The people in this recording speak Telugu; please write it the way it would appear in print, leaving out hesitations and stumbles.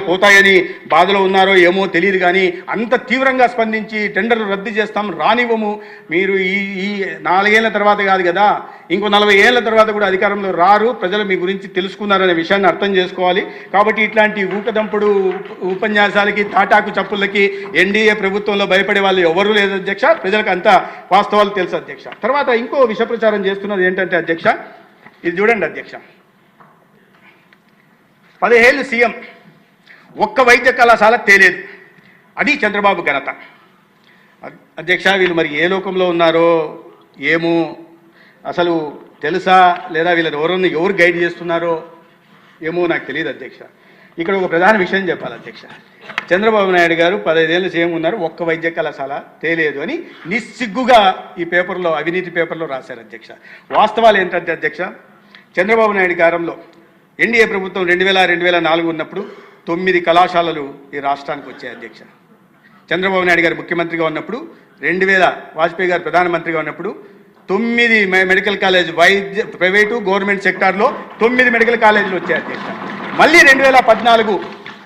పోతాయని బాధలో ఉన్నారో ఏమో తెలియదు, కానీ అంత తీవ్రంగా స్పందించి టెండర్లు రద్దు చేస్తాం, రానివ్వము, మీరు ఈ 4 ఏళ్ల తర్వాత కాదు కదా, ఇంకో 40 ఏళ్ల తర్వాత కూడా అధికారంలో రారు, ప్రజలు మీ గురించి తెలుసుకున్నారనే విషయాన్ని అర్థం చేసుకోవాలి. కాబట్టి ఇట్లాంటి ఊకదంపుడు ఉపన్యాసాలకి, తాటాకు చప్పులకి ఎన్డీఏ ప్రభుత్వంలో భయపడే వాళ్ళు ఎవరూ లేదు అధ్యక్ష. ప్రజలకు అంత వాస్తవాలు తెలుసు అధ్యక్ష. తర్వాత ఇంకో విష ప్రచారం చేస్తున్నది ఏంటంటే అధ్యక్ష, ఇది చూడండి అధ్యక్ష, 10 ఏళ్ళు సీఎం, ఒక్క వైద్య కళాశాల తేలేదు, అది చంద్రబాబు ఘనత. అధ్యక్ష, వీళ్ళు మరి ఏ లోకంలో ఉన్నారో ఏమో, అసలు తెలుసా లేదా వీళ్ళని ఎవరు గైడ్ చేస్తున్నారో ఏమో నాకు తెలియదు అధ్యక్ష. ఇక్కడ ఒక ప్రధాన విషయం చెప్పాలి అధ్యక్ష, చంద్రబాబు నాయుడు గారు 15 ఏళ్ళు సీఎం ఉన్నారు, ఒక్క వైద్య కళాశాల తేలేదు అని నిస్సిగ్గుగా ఈ పేపర్లో, అవినీతి పేపర్లో రాశారు అధ్యక్ష. వాస్తవాలు ఏంటంటే అధ్యక్ష, చంద్రబాబు నాయుడు గారంలో ఎన్డీఏ ప్రభుత్వం 2000-2004 ఉన్నప్పుడు 9 కళాశాలలు ఈ రాష్ట్రానికి వచ్చాయి అధ్యక్ష. చంద్రబాబు నాయుడు గారు ముఖ్యమంత్రిగా ఉన్నప్పుడు, 2000 వాజ్పేయి గారు ప్రధానమంత్రిగా ఉన్నప్పుడు 9 మెడికల్ కాలేజ్, ప్రైవేటు గవర్నమెంట్ సెక్టార్లో 9 మెడికల్ కాలేజీలు వచ్చాయి అధ్యక్ష. మళ్ళీ 2014